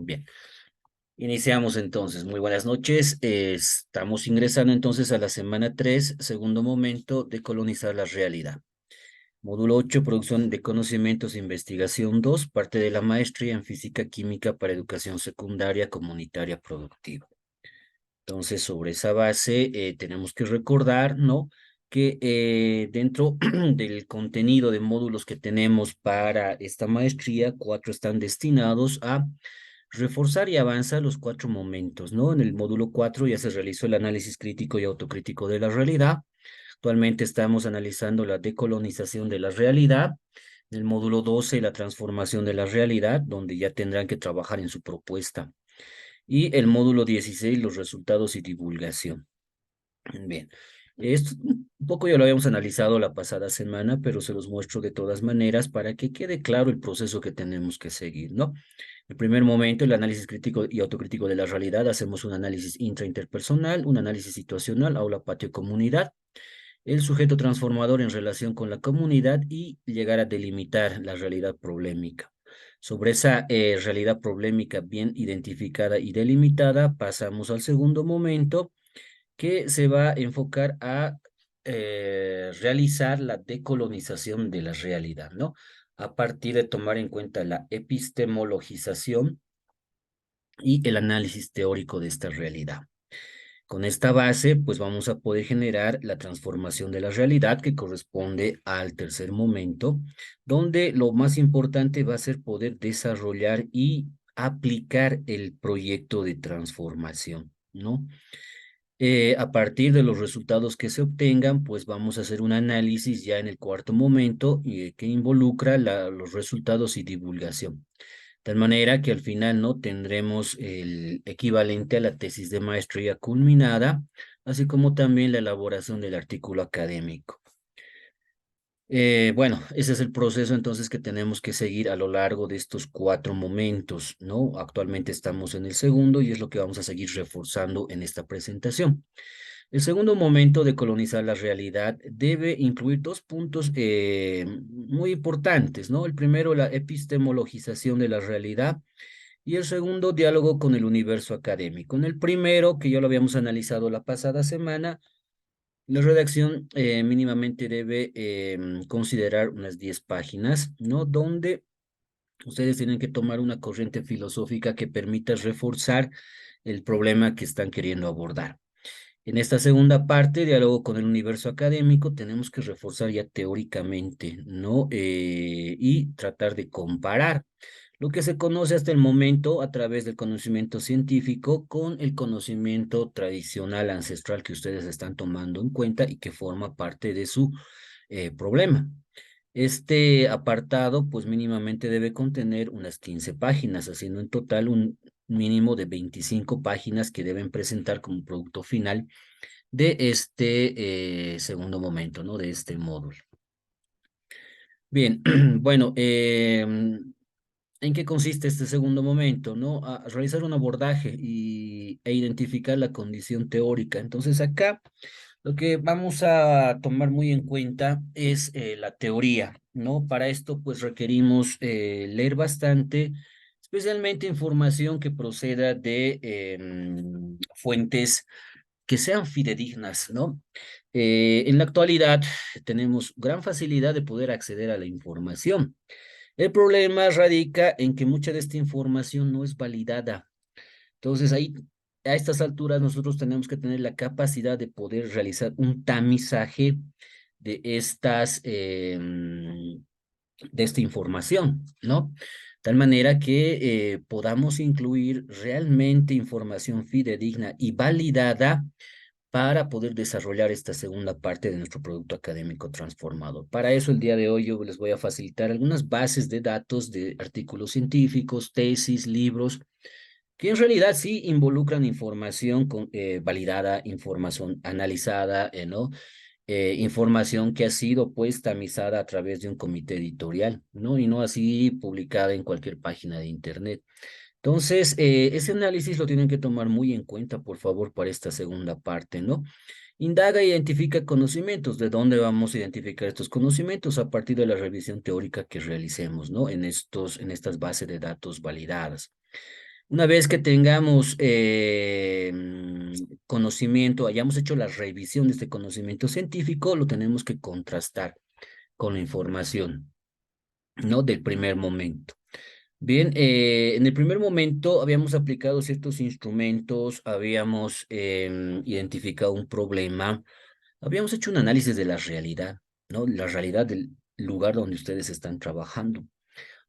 Bien, iniciamos entonces. Muy buenas noches. Estamos ingresando entonces a la semana 3, segundo momento de colonizar la realidad. Módulo 8, producción de conocimientos e investigación 2, parte de la maestría en física química para educación secundaria comunitaria productiva. Entonces, sobre esa base, tenemos que recordar, ¿no? Que dentro del contenido de módulos que tenemos para esta maestría, 4 están destinados a reforzar y avanzar los 4 momentos, ¿no? En el módulo 4 ya se realizó el análisis crítico y autocrítico de la realidad. Actualmente estamos analizando la decolonización de la realidad. En el módulo 12, la transformación de la realidad, donde ya tendrán que trabajar en su propuesta. Y el módulo 16, los resultados y divulgación. Bien, esto un poco ya lo habíamos analizado la pasada semana, pero se los muestro de todas maneras para que quede claro el proceso que tenemos que seguir, ¿no? El primer momento, el análisis crítico y autocrítico de la realidad. Hacemos un análisis intrainterpersonal, un análisis situacional, aula, patio, comunidad. El sujeto transformador en relación con la comunidad y llegar a delimitar la realidad problemática. Sobre esa realidad problemática bien identificada y delimitada, pasamos al segundo momento, que se va a enfocar a realizar la decolonización de la realidad, ¿no? A partir de tomar en cuenta la epistemologización y el análisis teórico de esta realidad. Con esta base, pues vamos a poder generar la transformación de la realidad que corresponde al tercer momento, donde lo más importante va a ser poder desarrollar y aplicar el proyecto de transformación, ¿no? A partir de los resultados que se obtengan, pues vamos a hacer un análisis ya en el cuarto momento que involucra los resultados y divulgación. De tal manera que al final no tendremos el equivalente a la tesis de maestría culminada, así como también la elaboración del artículo académico. Bueno, ese es el proceso entonces que tenemos que seguir a lo largo de estos 4 momentos, ¿no? Actualmente estamos en el segundo y es lo que vamos a seguir reforzando en esta presentación. El segundo momento de colonizar la realidad debe incluir 2 puntos muy importantes, ¿no? El primero, la epistemologización de la realidad y el segundo, diálogo con el universo académico. En el primero, que ya lo habíamos analizado la pasada semana, la redacción mínimamente debe considerar unas 10 páginas, ¿no? Donde ustedes tienen que tomar una corriente filosófica que permita reforzar el problema que están queriendo abordar. En esta segunda parte, diálogo con el universo académico, tenemos que reforzar ya teóricamente, ¿no? Y tratar de comparar lo que se conoce hasta el momento a través del conocimiento científico con el conocimiento tradicional, ancestral que ustedes están tomando en cuenta y que forma parte de su problema. Este apartado, pues mínimamente debe contener unas 15 páginas, haciendo en total un mínimo de 25 páginas que deben presentar como producto final de este segundo momento, ¿no? De este módulo. Bien, bueno, ¿en qué consiste este segundo momento, no? A realizar un abordaje e identificar la condición teórica. Entonces, acá lo que vamos a tomar muy en cuenta es la teoría, ¿no? Para esto, pues requerimos leer bastante, especialmente información que proceda de fuentes que sean fidedignas, ¿no? En la actualidad tenemos gran facilidad de poder acceder a la información. El problema radica en que mucha de esta información no es validada. Entonces, ahí, a estas alturas, nosotros tenemos que tener la capacidad de poder realizar un tamizaje de de esta información, ¿no? Tal manera que podamos incluir realmente información fidedigna y validada para poder desarrollar esta segunda parte de nuestro producto académico transformador. Para eso, el día de hoy yo les voy a facilitar algunas bases de datos de artículos científicos, tesis, libros, que en realidad sí involucran información validada, información analizada, ¿no? Información que ha sido pues tamizada a través de un comité editorial, ¿no? Y no así publicada en cualquier página de internet. Entonces, ese análisis lo tienen que tomar muy en cuenta, por favor, para esta segunda parte, ¿no? Indaga e identifica conocimientos. ¿De dónde vamos a identificar estos conocimientos? A partir de la revisión teórica que realicemos, ¿no? En estas bases de datos validadas. Una vez que tengamos conocimiento, hayamos hecho la revisión de este conocimiento científico, lo tenemos que contrastar con la información, ¿no? Del primer momento. Bien, en el primer momento habíamos aplicado ciertos instrumentos, habíamos identificado un problema, habíamos hecho un análisis de la realidad, ¿no? La realidad del lugar donde ustedes están trabajando.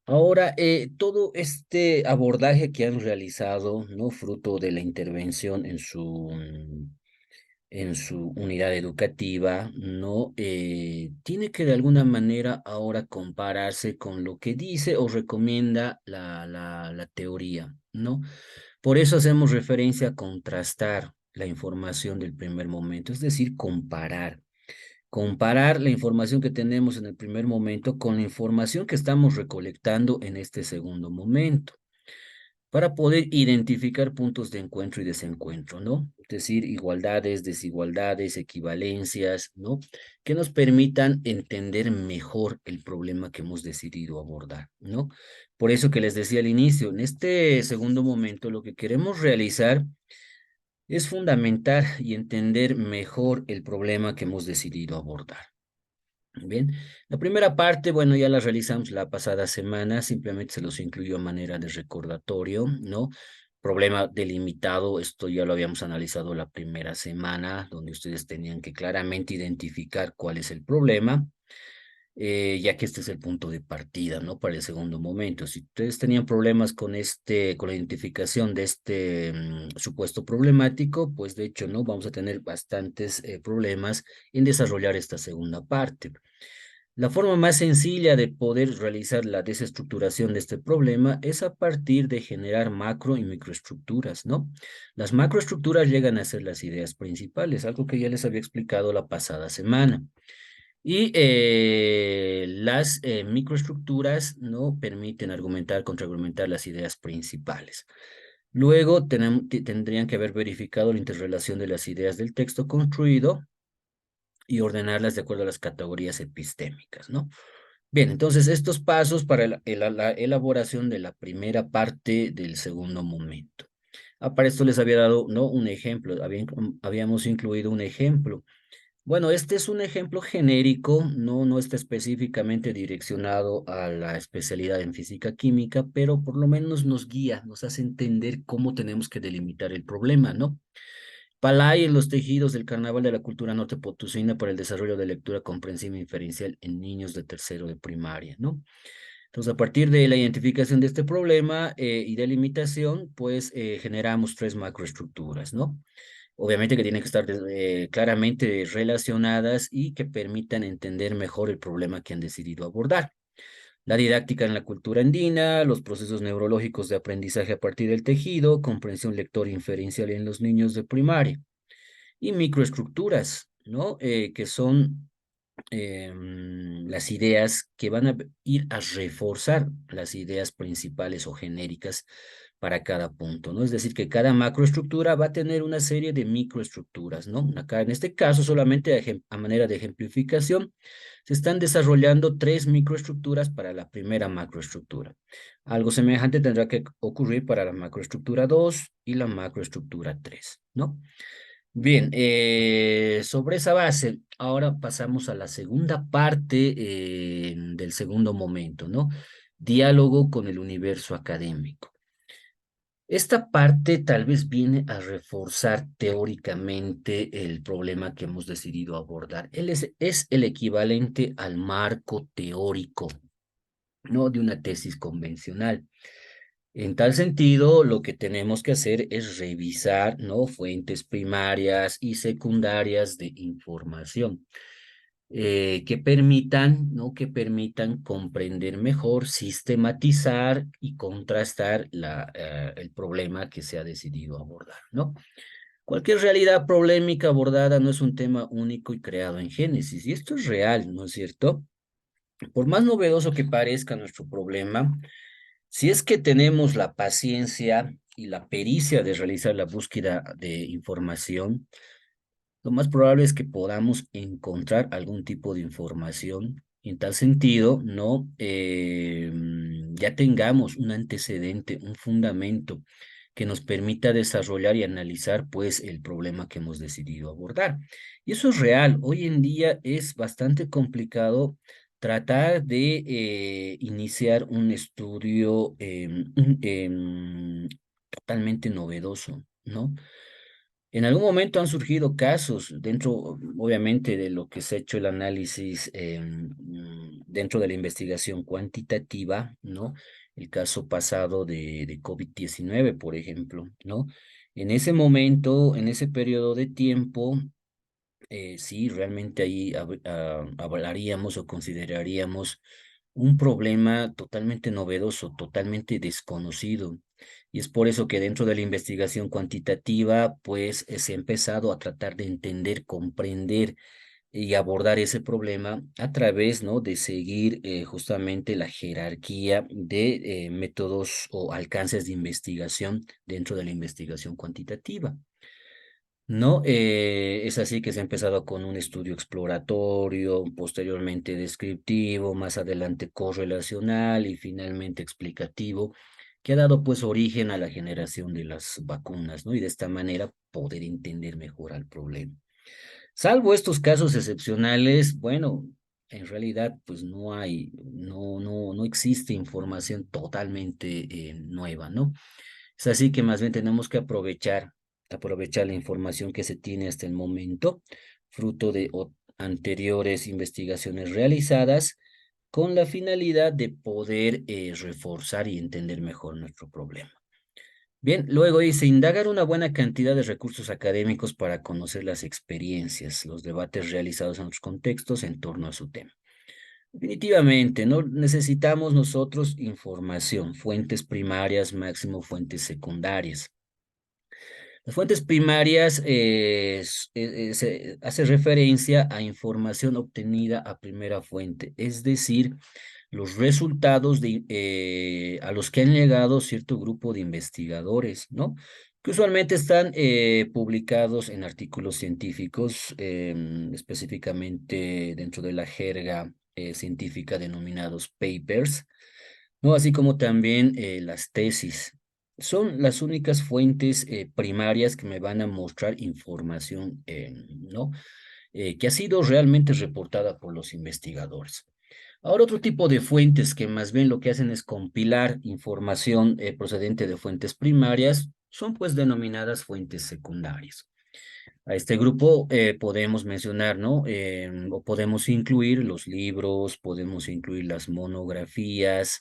Ahora, todo este abordaje que han realizado, ¿no? Fruto de la intervención en su unidad educativa, ¿no? Tiene que de alguna manera ahora compararse con lo que dice o recomienda la teoría, ¿no? Por eso hacemos referencia a contrastar la información del primer momento, es decir, comparar la información que tenemos en el primer momento con la información que estamos recolectando en este segundo momento, para poder identificar puntos de encuentro y desencuentro, ¿no? Es decir, igualdades, desigualdades, equivalencias, ¿no? Que nos permitan entender mejor el problema que hemos decidido abordar, ¿no? Por eso que les decía al inicio, en este segundo momento lo que queremos realizar es fundamentar y entender mejor el problema que hemos decidido abordar. Bien, la primera parte, bueno, ya la realizamos la pasada semana, simplemente se los incluyó a manera de recordatorio, ¿no? Problema delimitado, esto ya lo habíamos analizado la primera semana, donde ustedes tenían que claramente identificar cuál es el problema, ya que este es el punto de partida, ¿no? Para el segundo momento. Si ustedes tenían problemas con con la identificación de este supuesto problemático, pues de hecho, ¿no? Vamos a tener bastantes problemas en desarrollar esta segunda parte. La forma más sencilla de poder realizar la desestructuración de este problema es a partir de generar macro y microestructuras, ¿no? Las macroestructuras llegan a ser las ideas principales, algo que ya les había explicado la pasada semana. Y las microestructuras no permiten argumentar, contraargumentar las ideas principales. Luego tendrían que haber verificado la interrelación de las ideas del texto construido y ordenarlas de acuerdo a las categorías epistémicas, ¿no? Bien, entonces estos pasos para la elaboración de la primera parte del segundo momento. Para esto les había dado, ¿no? Un ejemplo, habíamos incluido un ejemplo. Bueno, este es un ejemplo genérico, no está específicamente direccionado a la especialidad en física química, pero por lo menos nos guía, nos hace entender cómo tenemos que delimitar el problema, ¿no? Palay en los tejidos del Carnaval de la Cultura Norte Potosina para el desarrollo de lectura comprensiva e inferencial en niños de tercero de primaria, ¿no? Entonces, a partir de la identificación de este problema y delimitación, pues generamos tres macroestructuras, ¿no? Obviamente que tienen que estar claramente relacionadas y que permitan entender mejor el problema que han decidido abordar. La didáctica en la cultura andina, los procesos neurológicos de aprendizaje a partir del tejido, comprensión lectora inferencial en los niños de primaria y microestructuras, ¿no? Que son las ideas que van a ir a reforzar las ideas principales o genéricas para cada punto, ¿no? Es decir, que cada macroestructura va a tener una serie de microestructuras, ¿no? Acá en este caso, solamente a manera de ejemplificación, se están desarrollando tres microestructuras para la primera macroestructura. Algo semejante tendrá que ocurrir para la macroestructura 2 y la macroestructura 3, ¿no? Bien, sobre esa base, ahora pasamos a la segunda parte del segundo momento, ¿no? Diálogo con el universo académico. Esta parte tal vez viene a reforzar teóricamente el problema que hemos decidido abordar. Él es el equivalente al marco teórico, ¿no? De una tesis convencional. En tal sentido, lo que tenemos que hacer es revisar, ¿no? Fuentes primarias y secundarias de información que permitan, ¿no? Que permitan comprender mejor, sistematizar y contrastar el problema que se ha decidido abordar, ¿no? Cualquier realidad problemática abordada no es un tema único y creado en Génesis, y esto es real, ¿no es cierto? Por más novedoso que parezca nuestro problema, si es que tenemos la paciencia y la pericia de realizar la búsqueda de información, lo más probable es que podamos encontrar algún tipo de información. En tal sentido, ¿no? ya tengamos un antecedente, un fundamento que nos permita desarrollar y analizar pues el problema que hemos decidido abordar. Y eso es real. Hoy en día es bastante complicado tratar de iniciar un estudio totalmente novedoso, ¿no? En algún momento han surgido casos dentro, obviamente, de lo que se ha hecho el análisis dentro de la investigación cuantitativa, ¿no? El caso pasado de COVID-19, por ejemplo, ¿no? En ese momento, en ese periodo de tiempo, sí, realmente ahí hablaríamos o consideraríamos un problema totalmente novedoso, totalmente desconocido. Y es por eso que dentro de la investigación cuantitativa, pues se ha empezado a tratar de entender, comprender y abordar ese problema a través, ¿no? De seguir justamente la jerarquía de métodos o alcances de investigación dentro de la investigación cuantitativa. No, es así que se ha empezado con un estudio exploratorio, posteriormente descriptivo, más adelante correlacional y finalmente explicativo, que ha dado pues origen a la generación de las vacunas, ¿no? Y de esta manera poder entender mejor al problema. Salvo estos casos excepcionales, bueno, en realidad pues no existe información totalmente nueva, ¿no? Es así que más bien tenemos que aprovechar la información que se tiene hasta el momento, fruto de anteriores investigaciones realizadas, con la finalidad de poder reforzar y entender mejor nuestro problema. Bien, luego dice, indagar una buena cantidad de recursos académicos para conocer las experiencias, los debates realizados en otros contextos en torno a su tema. Definitivamente, ¿no? Necesitamos nosotros información, fuentes primarias, máximo fuentes secundarias. Las fuentes primarias hace referencia a información obtenida a primera fuente, es decir, los resultados a los que han llegado cierto grupo de investigadores, ¿no? Que usualmente están publicados en artículos científicos, específicamente dentro de la jerga científica denominados papers, ¿no? Así como también las tesis. Son las únicas fuentes primarias que me van a mostrar información, ¿no? Que ha sido realmente reportada por los investigadores. Ahora, otro tipo de fuentes que más bien lo que hacen es compilar información procedente de fuentes primarias, son pues denominadas fuentes secundarias. A este grupo podemos mencionar, ¿no? O podemos incluir los libros, podemos incluir las monografías,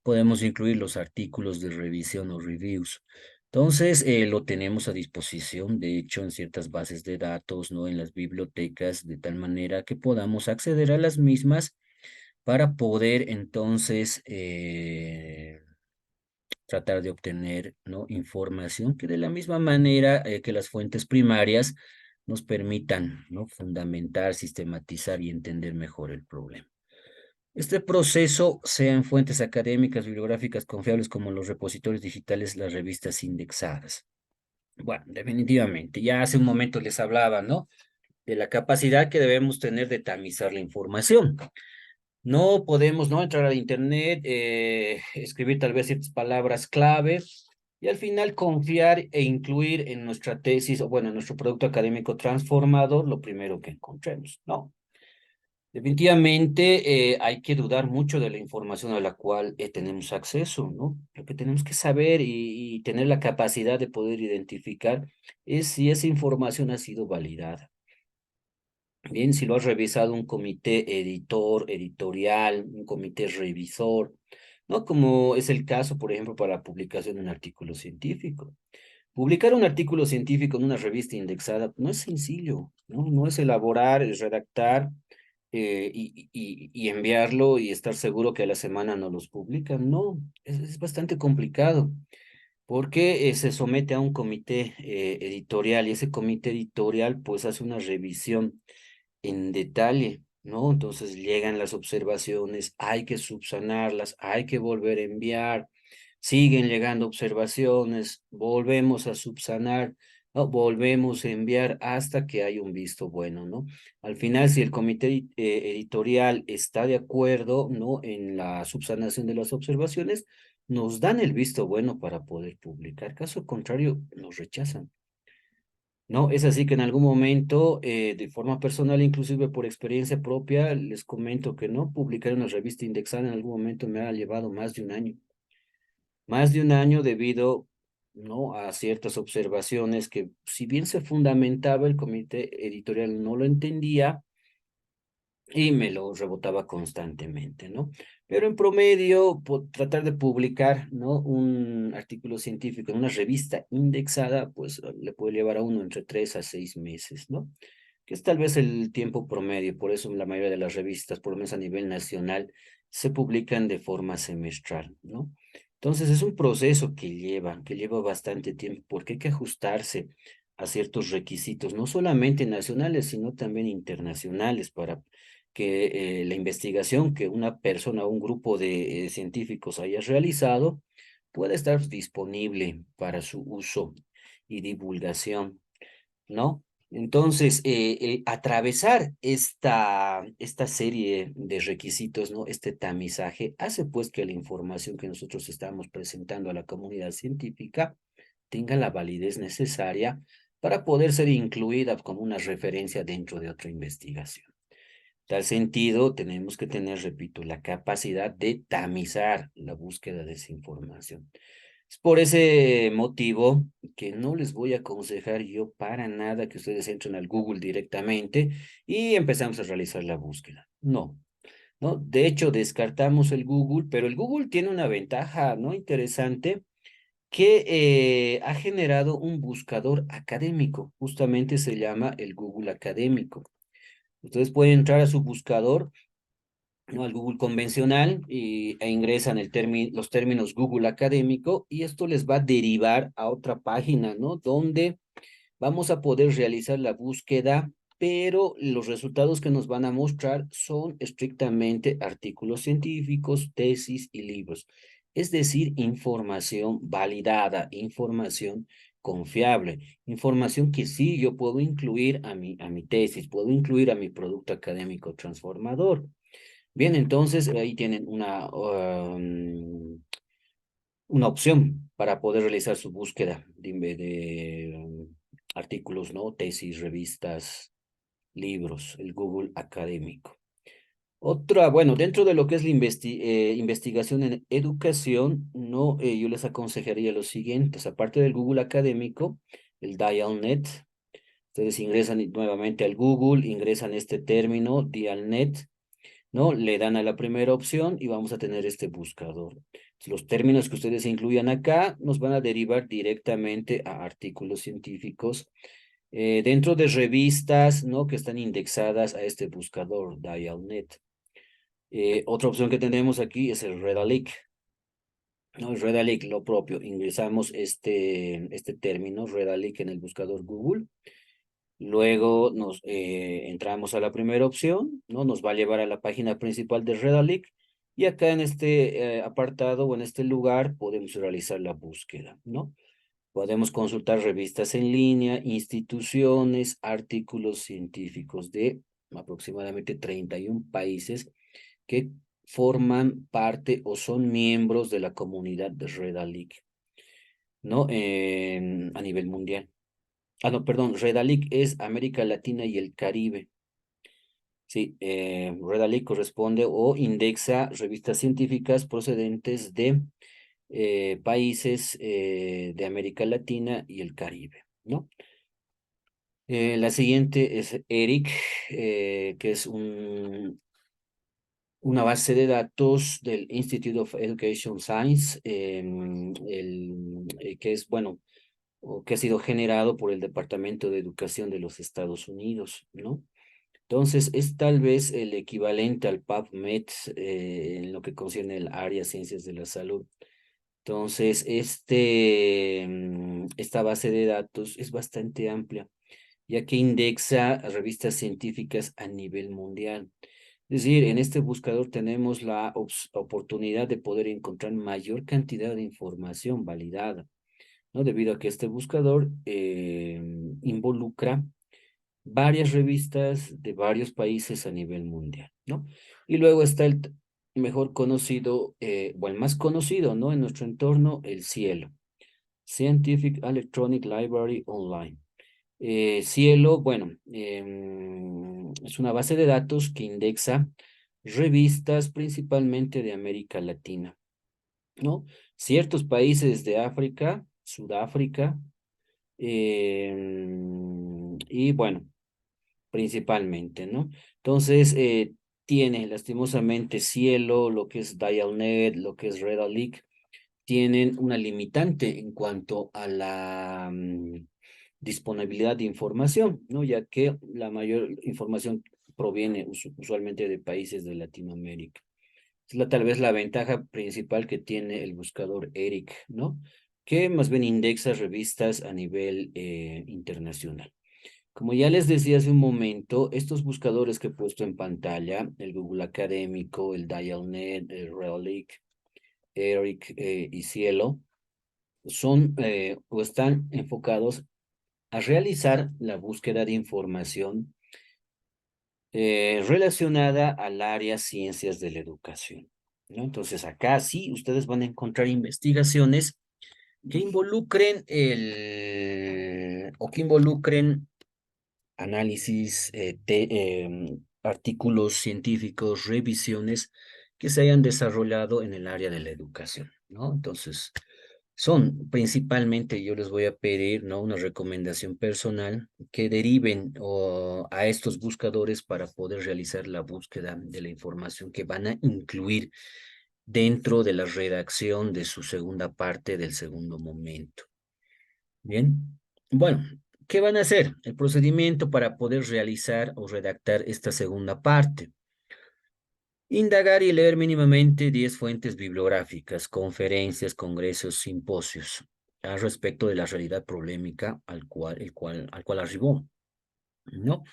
podemos incluir los artículos de revisión o reviews. Entonces, lo tenemos a disposición, de hecho, en ciertas bases de datos, ¿no? En las bibliotecas, de tal manera que podamos acceder a las mismas para poder entonces tratar de obtener, ¿no? Información que de la misma manera que las fuentes primarias nos permitan, ¿no? Fundamentar, sistematizar y entender mejor el problema. Este proceso, sea en fuentes académicas, bibliográficas confiables como los repositorios digitales, las revistas indexadas. Bueno, definitivamente, ya hace un momento les hablaba, ¿no? De la capacidad que debemos tener de tamizar la información. No podemos, ¿no? Entrar a internet, escribir tal vez ciertas palabras clave y al final confiar e incluir en nuestra tesis o bueno, en nuestro producto académico transformador lo primero que encontremos, ¿no? Definitivamente hay que dudar mucho de la información a la cual tenemos acceso, ¿no? Lo que tenemos que saber y tener la capacidad de poder identificar es si esa información ha sido validada. Bien, si lo has revisado un comité editorial, un comité revisor, ¿no? Como es el caso, por ejemplo, para la publicación de un artículo científico. Publicar un artículo científico en una revista indexada no es sencillo, ¿no? No es elaborar, es redactar y enviarlo y estar seguro que a la semana no los publican. No, es bastante complicado porque se somete a un comité editorial y ese comité editorial pues hace una revisión en detalle, ¿no? Entonces llegan las observaciones, hay que subsanarlas, hay que volver a enviar, siguen llegando observaciones, volvemos a subsanar, ¿no? Volvemos a enviar hasta que haya un visto bueno, ¿no? Al final, si el comité editorial está de acuerdo, ¿no? En la subsanación de las observaciones, nos dan el visto bueno para poder publicar. Caso contrario, nos rechazan. No, es así que en algún momento, de forma personal, inclusive por experiencia propia, les comento que no publicar una revista indexada en algún momento me ha llevado más de un año. Más de un año debido, ¿no? A ciertas observaciones que, si bien se fundamentaba, el comité editorial no lo entendía y me lo rebotaba constantemente, ¿no? Pero en promedio, tratar de publicar, ¿no? Un artículo científico en una revista indexada, pues le puede llevar a uno entre 3 a 6 meses, ¿no? Que es tal vez el tiempo promedio, por eso la mayoría de las revistas, por lo menos a nivel nacional, se publican de forma semestral, ¿no? Entonces es un proceso que lleva bastante tiempo, porque hay que ajustarse a ciertos requisitos, no solamente nacionales, sino también internacionales, para que la investigación que una persona o un grupo de científicos haya realizado pueda estar disponible para su uso y divulgación, ¿no? Entonces, atravesar esta serie de requisitos, ¿no? Este tamizaje hace pues que la información que nosotros estamos presentando a la comunidad científica tenga la validez necesaria para poder ser incluida como una referencia dentro de otra investigación. Tal sentido, tenemos que tener, repito, la capacidad de tamizar la búsqueda de esa información. Es por ese motivo que no les voy a aconsejar yo para nada que ustedes entren al Google directamente y empezamos a realizar la búsqueda. No, no. De hecho, descartamos el Google, pero el Google tiene una ventaja, ¿no? Interesante, que ha generado un buscador académico. Justamente se llama el Google Académico. Ustedes pueden entrar a su buscador, ¿no? Al Google convencional, e ingresan los términos Google académico, y esto les va a derivar a otra página, ¿no? Donde vamos a poder realizar la búsqueda, pero los resultados que nos van a mostrar son estrictamente artículos científicos, tesis y libros. Es decir, información validada, información confiable, información que sí yo puedo incluir a mi tesis, puedo incluir a mi producto académico transformador. Bien, entonces ahí tienen una opción para poder realizar su búsqueda de artículos, ¿no? Tesis, revistas, libros, el Google académico. Otra, bueno, dentro de lo que es la investigación en educación, ¿no? Yo les aconsejaría lo siguiente: aparte del Google académico, el DialNet. Ustedes ingresan nuevamente al Google, ingresan este término, DialNet, ¿no? Le dan a la primera opción y vamos a tener este buscador. Los términos que ustedes incluyan acá nos van a derivar directamente a artículos científicos dentro de revistas, ¿no? Que están indexadas a este buscador, DialNet. Otra opción que tenemos aquí es el Redalic, ¿no? El Redalic, lo propio, ingresamos este término, Redalic, en el buscador Google. Luego entramos a la primera opción, ¿no? Nos va a llevar a la página principal de Redalic, y acá en este apartado o en este lugar podemos realizar la búsqueda, ¿no? Podemos consultar revistas en línea, instituciones, artículos científicos de aproximadamente 31 países que forman parte o son miembros de la comunidad de Redalic, ¿no? A nivel mundial. Ah, no, perdón, Redalic es América Latina y el Caribe. Sí, Redalic corresponde o indexa revistas científicas procedentes de países de América Latina y el Caribe, ¿no? La siguiente es ERIC, que es una base de datos del Institute of Education Science, que es, bueno, o que ha sido generado por el Departamento de Educación de los Estados Unidos, ¿no? Entonces, es tal vez el equivalente al PubMed en lo que concierne el área ciencias de la salud. Entonces, esta base de datos es bastante amplia, ya que indexa revistas científicas a nivel mundial. Es decir, en este buscador tenemos la oportunidad de poder encontrar mayor cantidad de información validada, ¿no? Debido a que este buscador involucra varias revistas de varios países a nivel mundial, ¿no? Y luego está el mejor conocido, o el más conocido, ¿no? En nuestro entorno, el Cielo, Scientific Electronic Library Online. Cielo, bueno, es una base de datos que indexa revistas principalmente de América Latina, ¿no? Ciertos países de África, Sudáfrica, y bueno, principalmente, ¿no? Entonces, tiene lastimosamente Cielo, lo que es Dialnet, lo que es Redalyc, tienen una limitante en cuanto a la disponibilidad de información, ¿no? Ya que la mayor información proviene usualmente de países de Latinoamérica. Es tal vez la ventaja principal que tiene el buscador ERIC, ¿no? Que más bien indexa revistas a nivel internacional. Como ya les decía hace un momento, estos buscadores que he puesto en pantalla, el Google Académico, el Dialnet, el Relic, ERIC y Cielo, son o están enfocados a realizar la búsqueda de información relacionada al área ciencias de la educación, ¿no? Entonces acá sí ustedes van a encontrar investigaciones que involucren o que involucren análisis, artículos científicos, revisiones que se hayan desarrollado en el área de la educación, ¿no? Entonces, son principalmente, yo les voy a pedir, ¿no? Una recomendación personal que deriven a estos buscadores para poder realizar la búsqueda de la información que van a incluir dentro de la redacción de su segunda parte del segundo momento. Bien, bueno, ¿qué van a hacer? El procedimiento para poder realizar o redactar esta segunda parte. Indagar y leer mínimamente 10 fuentes bibliográficas, conferencias, congresos, simposios, al respecto de la realidad problemática al cual arribó, ¿no?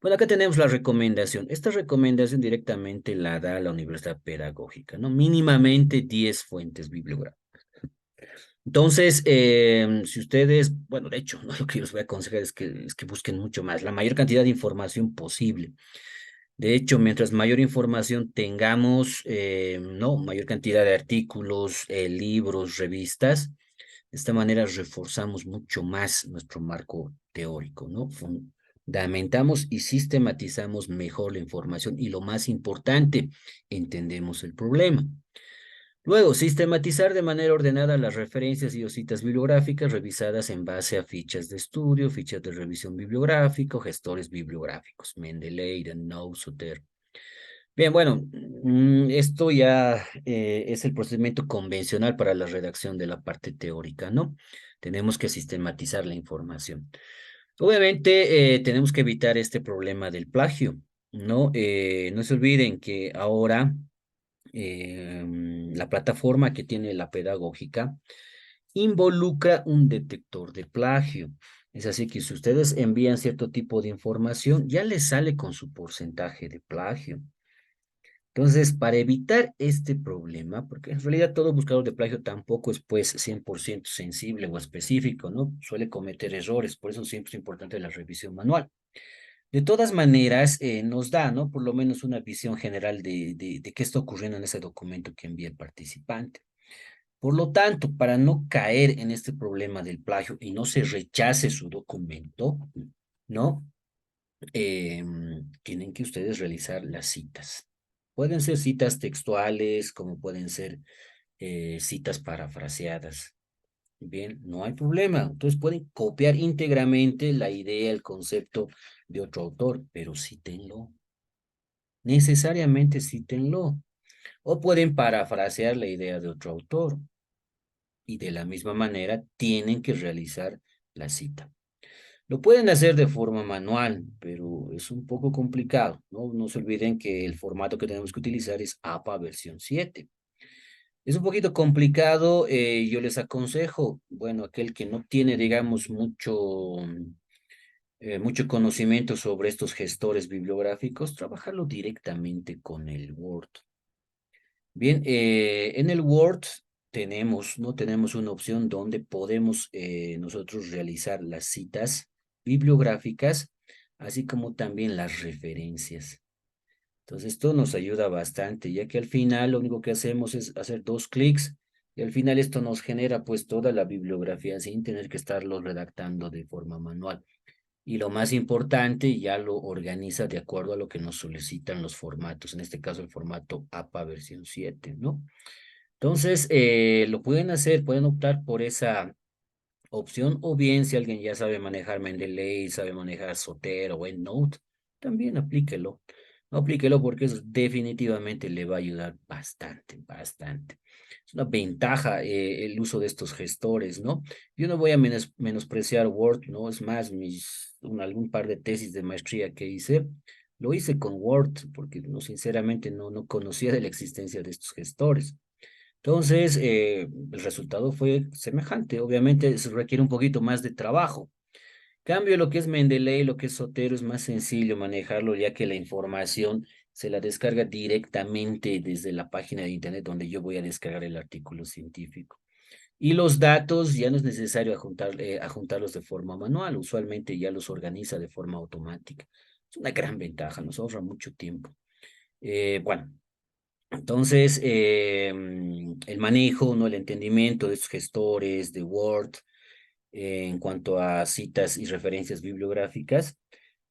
Bueno, acá tenemos la recomendación. Esta recomendación directamente la da la Universidad Pedagógica, ¿no? Mínimamente 10 fuentes bibliográficas. Entonces, si ustedes, bueno, de hecho, ¿no? Lo que yo les voy a aconsejar es que busquen mucho más, la mayor cantidad de información posible. De hecho, mientras mayor información tengamos, ¿no? Mayor cantidad de artículos, libros, revistas, de esta manera reforzamos mucho más nuestro marco teórico, ¿no? Fundamentamos y sistematizamos mejor la información y lo más importante, entendemos el problema. Luego, sistematizar de manera ordenada las referencias y o citas bibliográficas revisadas en base a fichas de estudio, fichas de revisión bibliográfico, gestores bibliográficos, Mendeley, Nausuter. Bien, bueno, esto ya es el procedimiento convencional para la redacción de la parte teórica, ¿no? Tenemos que sistematizar la información. Obviamente, tenemos que evitar este problema del plagio, ¿no? No se olviden que ahora la plataforma que tiene la pedagógica involucra un detector de plagio. Es así que si ustedes envían cierto tipo de información, ya les sale con su porcentaje de plagio. Entonces, para evitar este problema, porque en realidad todo buscador de plagio tampoco es pues 100% sensible o específico, ¿no? Suele cometer errores, por eso siempre es importante la revisión manual. De todas maneras, nos da, ¿no? Por lo menos una visión general de qué está ocurriendo en ese documento que envía el participante. Por lo tanto, para no caer en este problema del plagio y no se rechace su documento, ¿no? Tienen que ustedes realizar las citas. Pueden ser citas textuales, como pueden ser citas parafraseadas. Bien, no hay problema. Entonces pueden copiar íntegramente la idea, el concepto de otro autor, pero cítenlo. Necesariamente cítenlo. O pueden parafrasear la idea de otro autor y de la misma manera tienen que realizar la cita. Lo pueden hacer de forma manual, pero es un poco complicado, ¿no? No se olviden que el formato que tenemos que utilizar es APA versión 7. Es un poquito complicado, yo les aconsejo, bueno, aquel que no tiene, digamos, mucho conocimiento sobre estos gestores bibliográficos, trabajarlo directamente con el Word. Bien, en el Word no tenemos una opción donde podemos nosotros realizar las citas bibliográficas, así como también las referencias. Entonces, esto nos ayuda bastante, ya que al final lo único que hacemos es hacer dos clics y al final esto nos genera pues toda la bibliografía sin tener que estarlo redactando de forma manual. Y lo más importante, ya lo organiza de acuerdo a lo que nos solicitan los formatos, en este caso el formato APA versión 7, ¿no? Entonces, lo pueden hacer, pueden optar por esa opción, o bien si alguien ya sabe manejar Mendeley, sabe manejar Zotero o EndNote, también aplíquelo. Aplíquelo porque eso definitivamente le va a ayudar bastante, bastante. Es una ventaja el uso de estos gestores, ¿no? Yo no voy a menospreciar Word, ¿no? Es más, algún par de tesis de maestría que hice, lo hice con Word porque no, sinceramente no conocía de la existencia de estos gestores. Entonces, el resultado fue semejante. Obviamente, se requiere un poquito más de trabajo. Cambio, lo que es Mendeley, lo que es Sotero, es más sencillo manejarlo, ya que la información se la descarga directamente desde la página de internet donde yo voy a descargar el artículo científico. Y los datos ya no es necesario adjuntarlos de forma manual, usualmente ya los organiza de forma automática. Es una gran ventaja, nos ahorra mucho tiempo. Bueno, entonces, el manejo, ¿no? El entendimiento de estos gestores de Word en cuanto a citas y referencias bibliográficas,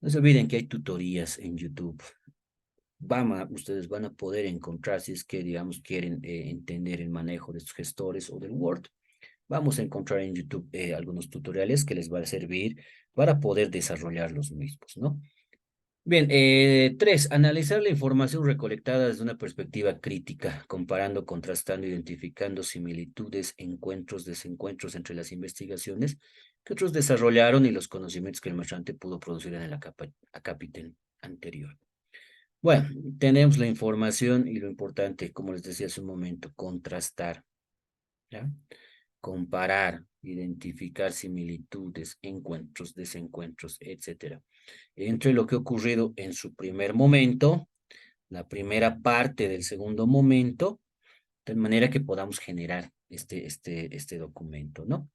no se olviden que hay tutorías en YouTube. Ustedes van a poder encontrar, si es que, digamos, quieren entender el manejo de estos gestores o del Word, vamos a encontrar en YouTube algunos tutoriales que les va a servir para poder desarrollar los mismos, ¿no? Bien, tres, analizar la información recolectada desde una perspectiva crítica, comparando, contrastando, identificando similitudes, encuentros, desencuentros entre las investigaciones que otros desarrollaron y los conocimientos que el mostrante pudo producir en el acápite anterior. Bueno, tenemos la información y lo importante, como les decía hace un momento, contrastar, ¿ya? Comparar, identificar similitudes, encuentros, desencuentros, etcétera, entre lo que ha ocurrido en su primer momento, la primera parte del segundo momento, de manera que podamos generar este documento, ¿no?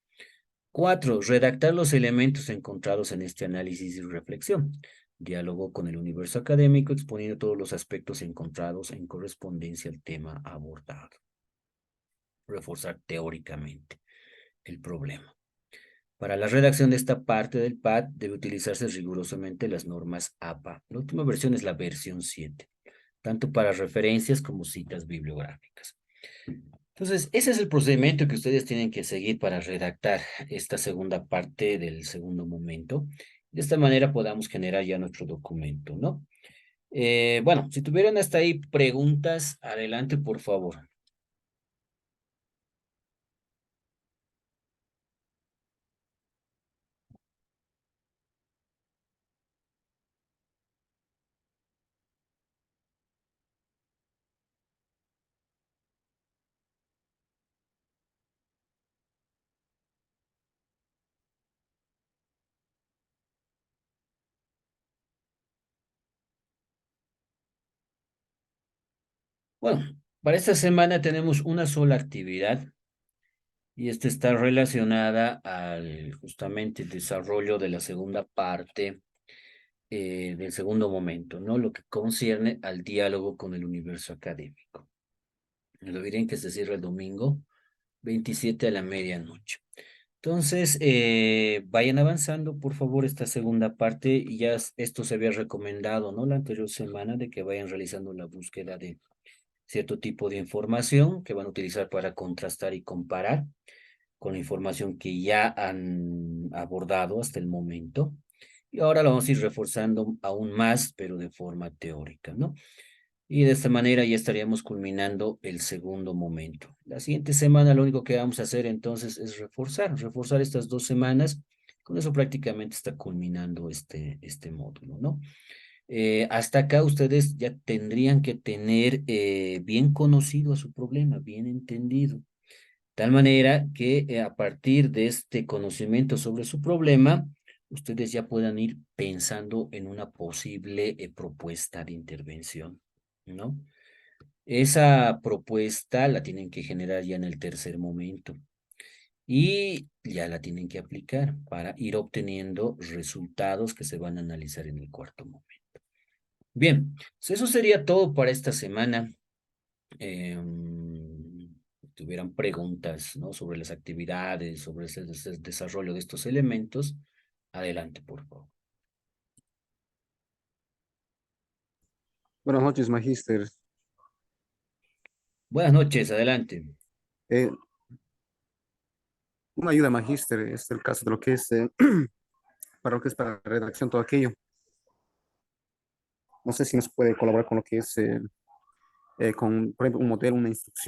Cuatro, redactar los elementos encontrados en este análisis y reflexión. Diálogo con el universo académico, exponiendo todos los aspectos encontrados en correspondencia al tema abordado. Reforzar teóricamente el problema. Para la redacción de esta parte del PAD debe utilizarse rigurosamente las normas APA. La última versión es la versión 7, tanto para referencias como citas bibliográficas. Entonces, ese es el procedimiento que ustedes tienen que seguir para redactar esta segunda parte del segundo momento. De esta manera podamos generar ya nuestro documento, ¿no? Bueno, si tuvieran hasta ahí preguntas, adelante, por favor. Bueno, para esta semana tenemos una sola actividad y esta está relacionada al justamente desarrollo de la segunda parte del segundo momento, ¿no? Lo que concierne al diálogo con el universo académico. No olviden que se cierra el domingo 27 a la medianoche. Entonces, vayan avanzando, por favor, esta segunda parte, y ya esto se había recomendado, ¿no? La anterior semana, de que vayan realizando la búsqueda de cierto tipo de información que van a utilizar para contrastar y comparar con la información que ya han abordado hasta el momento. Y ahora lo vamos a ir reforzando aún más, pero de forma teórica, ¿no? Y de esta manera ya estaríamos culminando el segundo momento. La siguiente semana lo único que vamos a hacer entonces es reforzar estas 2 semanas. Con eso prácticamente está culminando este módulo, ¿no? Hasta acá ustedes ya tendrían que tener bien conocido a su problema, bien entendido. Tal manera que a partir de este conocimiento sobre su problema, ustedes ya puedan ir pensando en una posible propuesta de intervención, ¿no? Esa propuesta la tienen que generar ya en el tercer momento y ya la tienen que aplicar para ir obteniendo resultados que se van a analizar en el cuarto momento. Bien, pues eso sería todo para esta semana. Tuvieran preguntas, ¿no? Sobre las actividades, sobre ese desarrollo de estos elementos, adelante, por favor. Buenas noches, magíster. Buenas noches, adelante. Eh, una ayuda, magíster, es el caso de lo que es, para lo que es para la redacción, todo aquello. No sé si nos puede colaborar con lo que es, con, por ejemplo, un modelo, una instrucción.